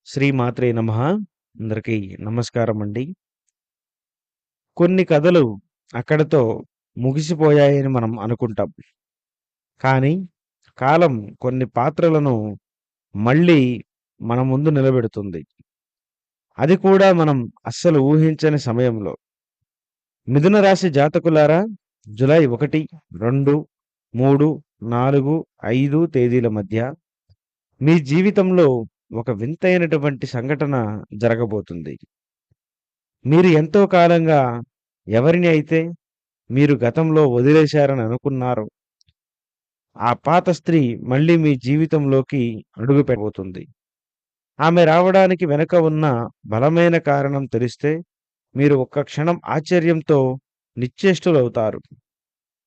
శ్రీమాత్రే నమః. అందరికీ నమస్కారమండి. కొన్ని కథలు అక్కడితో ముగిసిపోయాయని మనం అనుకుంటాం. కానీ కాలం కొన్ని పాత్రలను మళ్ళీ మన ముందు నిలబెడుతుంది. అది కూడా మనం అస్సలు ఊహించని సమయంలో. మిథున రాశి జాతకులారా, జులై 1, 2, 3, 4, 5 తేదీల మధ్య మీ జీవితంలో ఒక వింతైనటువంటి సంఘటన జరగబోతుంది. మీరు ఎంతో కాలంగా ఎవరిని అయితే మీరు గతంలో వదిలేశారని అనుకున్నారో, ఆ పాత స్త్రీ మళ్ళీ మీ జీవితంలోకి అడుగుపెట్టబోతుంది. ఆమె రావడానికి వెనక ఉన్న బలమైన కారణం తెలిస్తే మీరు ఒక్క క్షణం ఆశ్చర్యంతో నిశ్చేష్టులవుతారు.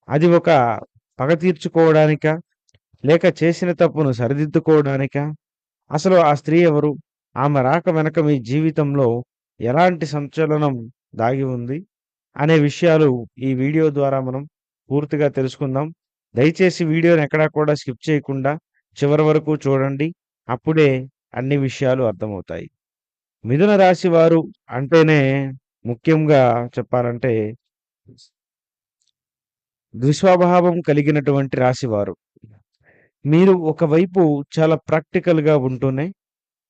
అది ఒక పగ తీర్చుకోవడానికా? లేక చేసిన తప్పును సరిదిద్దుకోవడానికా? అసలు ఆ స్త్రీ ఎవరు? ఆమె రాక వెనక మీ జీవితంలో ఎలాంటి సంచలనం దాగి ఉంది? అనే విషయాలు ఈ వీడియో ద్వారా మనం పూర్తిగా తెలుసుకుందాం. దయచేసి వీడియోని ఎక్కడా కూడా స్కిప్ చేయకుండా చివరి వరకు చూడండి. అప్పుడే అన్ని విషయాలు అర్థమవుతాయి. మిథున రాశి వారు అంటేనే ముఖ్యంగా చెప్పాలంటే ద్విస్వభావం కలిగినటువంటి రాశివారు. మీరు ఒకవైపు చాలా ప్రాక్టికల్‌గా ఉంటూనే,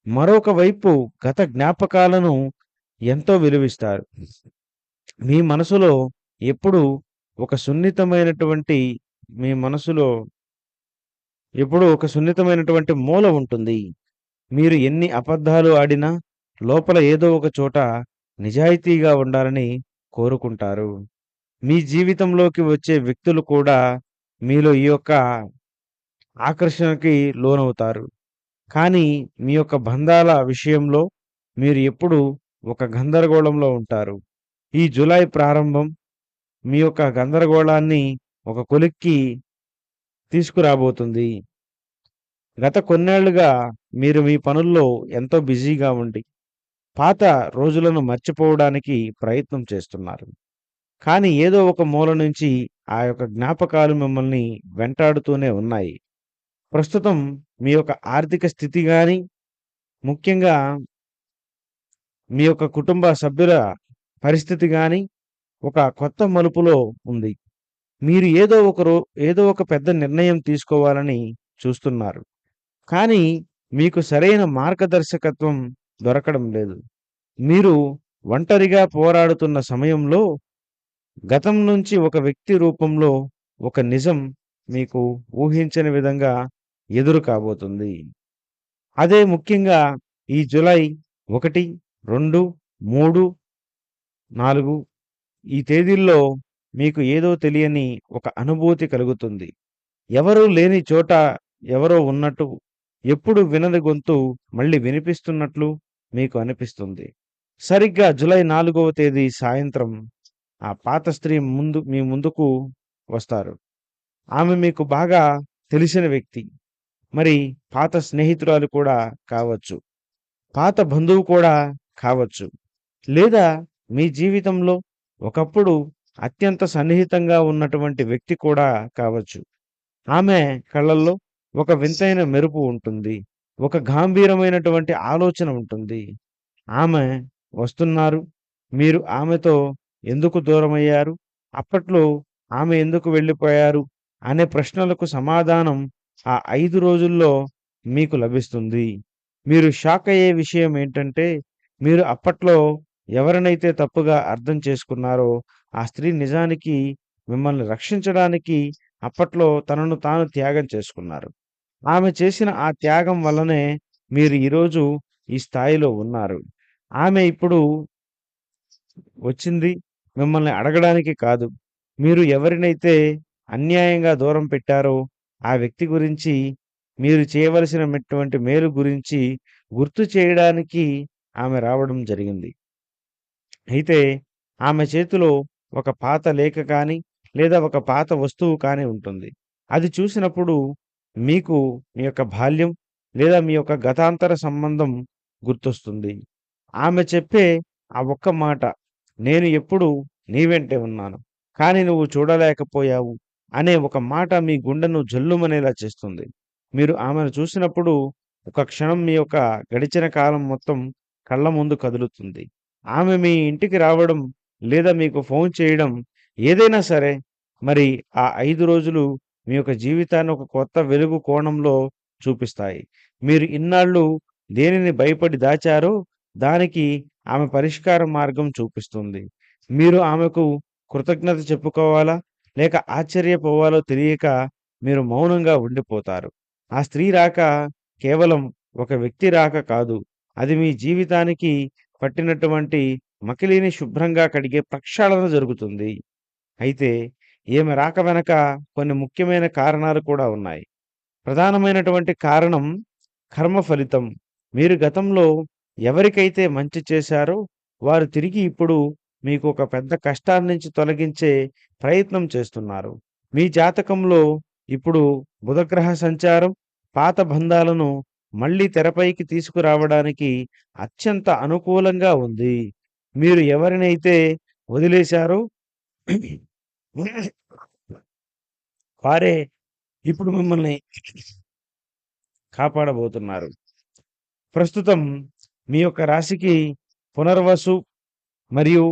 మరొక వైపు గత జ్ఞాపకాలను ఎంతో విలువిస్తారు. మీ మనసులో ఎప్పుడూ ఒక సున్నితమైనటువంటి మీ మనసులో ఎప్పుడూ ఒక సున్నితమైనటువంటి మూల ఉంటుంది. మీరు ఎన్ని అబద్ధాలు ఆడినా లోపల ఏదో ఒక చోట నిజాయితీగా ఉండాలని కోరుకుంటారు. మీ జీవితంలోకి వచ్చే వ్యక్తులు కూడా మీలో ఈ యొక్క ఆకర్షణకి లోనవుతారు. కానీ మీ యొక్క బంధాల విషయంలో మీరు ఎప్పుడూ ఒక గందరగోళంలో ఉంటారు. ఈ జులై ప్రారంభం మీ యొక్క గందరగోళాన్ని ఒక కొలిక్కి తీసుకురాబోతుంది. గత కొన్నేళ్లుగా మీరు మీ పనుల్లో ఎంతో బిజీగా ఉండి, పాత రోజులను మర్చిపోవడానికి ప్రయత్నం చేస్తున్నారు. కానీ ఏదో ఒక మూల నుంచి ఆ యొక్క జ్ఞాపకాలు మిమ్మల్ని వెంటాడుతూనే ఉన్నాయి. ప్రస్తుతం మీ యొక్క ఆర్థిక స్థితి గాని, ముఖ్యంగా మీ యొక్క కుటుంబ సభ్యుల పరిస్థితి గాని ఒక కొత్త మలుపులో ఉంది. మీరు ఏదో ఒక పెద్ద నిర్ణయం తీసుకోవాలని చూస్తున్నారు. కానీ మీకు సరైన మార్గదర్శకత్వం దొరకడం లేదు. మీరు ఒంటరిగా పోరాడుతున్న సమయంలో గతం నుంచి ఒక వ్యక్తి రూపంలో ఒక నిజం మీకు ఊహించని విధంగా ఎదురు కాబోతుంది. అదే ముఖ్యంగా ఈ జులై 1, 2, 3, 4 ఈ తేదీల్లో మీకు ఏదో తెలియని ఒక అనుభూతి కలుగుతుంది. ఎవరూ లేని చోట ఎవరో ఉన్నట్టు, ఎప్పుడు వినని గొంతు మళ్ళీ వినిపిస్తున్నట్లు మీకు అనిపిస్తుంది. సరిగ్గా జులై 4వ తేదీ సాయంత్రం ఆ పాత స్త్రీ మీ ముందుకు వస్తారు. ఆమె మీకు బాగా తెలిసిన వ్యక్తి. మరి పాత స్నేహితురాలు కూడా కావచ్చు. పాత బంధువు కూడా కావచ్చు. లేదా మీ జీవితంలో ఒకప్పుడు అత్యంత సన్నిహితంగా ఉన్నటువంటి వ్యక్తి కూడా కావచ్చు. ఆమె కళ్ళల్లో ఒక వింతైన మెరుపు ఉంటుంది. ఒక గాంభీరమైనటువంటి ఆలోచన ఉంటుంది. ఆమె వస్తున్నారు. మీరు ఆమెతో ఎందుకు దూరమయ్యారు? అప్పట్లో ఆమె ఎందుకు వెళ్ళిపోయారు? అనే ప్రశ్నలకు సమాధానం ఆ 5 రోజుల్లో మీకు లభిస్తుంది. మీరు షాక్ అయ్యే విషయం ఏంటంటే, మీరు అప్పట్లో ఎవరినైతే తప్పుగా అర్థం చేసుకున్నారో, ఆ స్త్రీ నిజానికి మిమ్మల్ని రక్షించడానికి అప్పట్లో తనను తాను త్యాగం చేసుకున్నారు. ఆమె చేసిన ఆ త్యాగం వల్లనే మీరు ఈరోజు ఈ స్థాయిలో ఉన్నారు. ఆమె ఇప్పుడు వచ్చింది మిమ్మల్ని అడగడానికి కాదు. మీరు ఎవరినైతే అన్యాయంగా దూరం పెట్టారో, ఆ వ్యక్తి గురించి మీరు చేయవలసినటువంటి మేలు గురించి గుర్తు చేయడానికి ఆమె రావడం జరిగింది. అయితే ఆమె చేతిలో ఒక పాత లేఖ కానీ, లేదా ఒక పాత వస్తువు కానీ ఉంటుంది. అది చూసినప్పుడు మీకు మీ యొక్క బాల్యం లేదా మీ యొక్క గతాంతర సంబంధం గుర్తొస్తుంది. ఆమె చెప్పే ఆ ఒక్క మాట, "నేను ఎప్పుడూ నీ వెంటే ఉన్నాను. కానీ నువ్వు చూడలేకపోయావు" అనే ఒక మాట మీ గుండెను జల్లుమనేలా చేస్తుంది. మీరు ఆమెను చూసినప్పుడు ఒక క్షణం మీ యొక్క గడిచిన కాలం మొత్తం కళ్ళ ముందు కదులుతుంది. ఆమె మీ ఇంటికి రావడం, లేదా మీకు ఫోను చేయడం ఏదైనా సరే, మరి ఆ 5 రోజులు మీ యొక్క జీవితాన్ని ఒక కొత్త వెలుగు కోణంలో చూపిస్తాయి. మీరు ఇన్నాళ్ళు దేనిని భయపడి దాచారో, దానికి ఆమె పరిష్కార మార్గం చూపిస్తుంది. మీరు ఆమెకు కృతజ్ఞత చెప్పుకోవాలా? లేక ఆశ్చర్యపోవాలో తెలియక మీరు మౌనంగా ఉండిపోతారు. ఆ స్త్రీ రాక కేవలం ఒక వ్యక్తి రాక కాదు. అది మీ జీవితానికి పట్టినటువంటి మకిలిని శుభ్రంగా కడిగే ప్రక్షాళన జరుగుతుంది. అయితే ఈమె రాక వెనక కొన్ని ముఖ్యమైన కారణాలు కూడా ఉన్నాయి. ప్రధానమైనటువంటి కారణం కర్మ ఫలితం. మీరు గతంలో ఎవరికైతే మంచి చేశారో, వారు తిరిగి ఇప్పుడు మీకు ఒక పెద్ద కష్టాన్నించి తొలగించే ప్రయత్నం చేస్తున్నారు. మీ జాతకంలో ఇప్పుడు బుధగ్రహ సంచారం పాత బంధాలను మళ్ళీ తెరపైకి తీసుకురావడానికి అత్యంత అనుకూలంగా ఉంది. మీరు ఎవరినైతే వదిలేశారో వారే ఇప్పుడు మిమ్మల్ని కాపాడబోతున్నారు. ప్రస్తుతం మీ యొక్క రాశికి పునర్వసు మరియు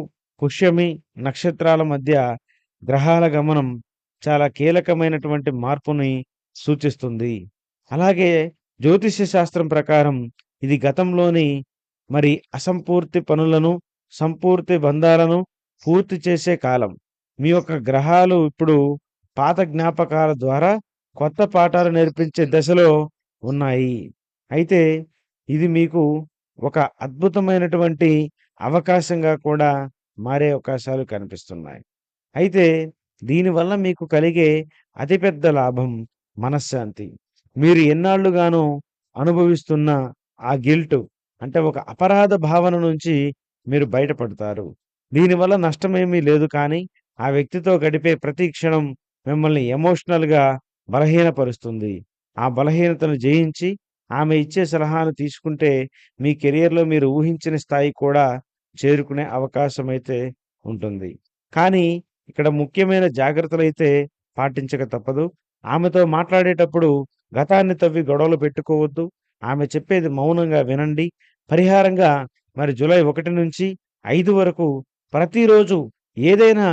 పుష్యమి నక్షత్రాల మధ్య గ్రహాల గమనం చాలా కీలకమైనటువంటి మార్పుని సూచిస్తుంది. అలాగే జ్యోతిష్య శాస్త్రం ప్రకారం ఇది గతంలోని మరి అసంపూర్తి పనులను, సంపూర్తి బంధాలను పూర్తి చేసే కాలం. మీ యొక్క గ్రహాలు ఇప్పుడు పాత జ్ఞాపకాల ద్వారా కొత్త పాఠాలు నేర్పించే దశలో ఉన్నాయి. అయితే ఇది మీకు ఒక అద్భుతమైనటువంటి అవకాశంగా కూడా మారే అవకాశాలు కనిపిస్తున్నాయి. అయితే దీనివల్ల మీకు కలిగే అతిపెద్ద లాభం మనశ్శాంతి. మీరు ఎన్నాళ్ళుగానో అనుభవిస్తున్న ఆ గిల్టు అంటే ఒక అపరాధ భావన నుంచి మీరు బయటపడతారు. దీనివల్ల నష్టమేమీ లేదు కానీ, ఆ వ్యక్తితో గడిపే ప్రతి క్షణం మిమ్మల్ని ఎమోషనల్‌గా బలహీనపరుస్తుంది. ఆ బలహీనతను జయించి ఆమె ఇచ్చే సలహాను తీసుకుంటే మీ కెరియర్‌లో మీరు ఊహించిన స్థాయి కూడా చేరుకునే అవకాశమైతే ఉంటుంది. కానీ ఇక్కడ ముఖ్యమైన జాగ్రత్తలైతే పాటించక తప్పదు. ఆమెతో మాట్లాడేటప్పుడు గతాన్ని తవ్వి గొడవలు పెట్టుకోవద్దు. ఆమె చెప్పేది మౌనంగా వినండి. పరిహారంగా మరి జూలై 1 నుంచి 5 వరకు ప్రతిరోజు ఏదైనా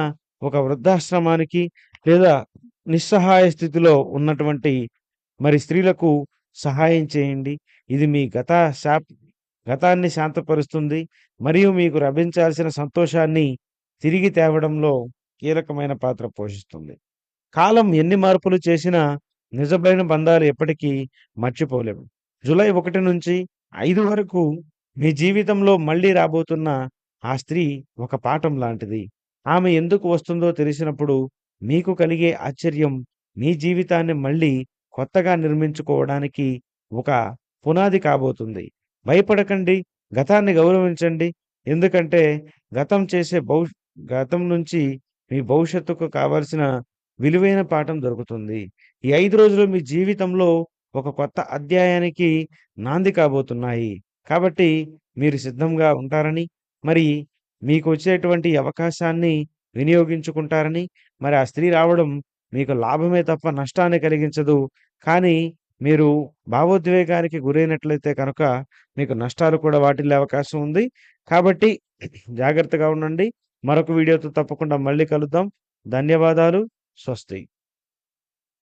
ఒక వృద్ధాశ్రమానికి లేదా నిస్సహాయ స్థితిలో ఉన్నటువంటి మరి స్త్రీలకు సహాయం చేయండి. ఇది మీ గతాన్ని శాంతపరుస్తుంది. మరియు మీకు లభించాల్సిన సంతోషాన్ని తిరిగి తేవడంలో కీలకమైన పాత్ర పోషిస్తుంది. కాలం ఎన్ని మార్పులు చేసినా నిజమైన బంధాలు ఎప్పటికీ మర్చిపోలేము. జూలై 1 నుంచి 5 వరకు మీ జీవితంలో మళ్ళీ రాబోతున్న ఆ స్త్రీ ఒక పాఠం లాంటిది. ఆమె ఎందుకు వస్తుందో తెలిసినప్పుడు మీకు కలిగే ఆశ్చర్యం మీ జీవితాన్ని మళ్ళీ కొత్తగా నిర్మించుకోవడానికి ఒక పునాది కాబోతుంది. భయపడకండి. గతాన్ని గౌరవించండి. ఎందుకంటే గతం చేసే గతం నుంచి మీ భవిష్యత్తుకు కావాల్సిన విలువైన పాఠం దొరుకుతుంది. ఈ 5 రోజులు మీ జీవితంలో ఒక కొత్త అధ్యాయానికి నాంది కాబోతున్నాయి. కాబట్టి మీరు సిద్ధంగా ఉంటారని, మరి మీకు వచ్చేటువంటి అవకాశాన్ని వినియోగించుకుంటారని, మరి ఆ స్త్రీ రావడం మీకు లాభమే తప్ప నష్టాన్ని కలిగించదు. కానీ మీరు భావోద్వేగానికి గురైనట్లయితే కనుక మీకు నష్టాలు కూడా వాటిల్లే అవకాశం ఉంది. కాబట్టి జాగ్రత్తగా ఉండండి. మరొక వీడియోతో తప్పకుండా మళ్ళీ కలుద్దాం. ధన్యవాదాలు. స్వస్తి.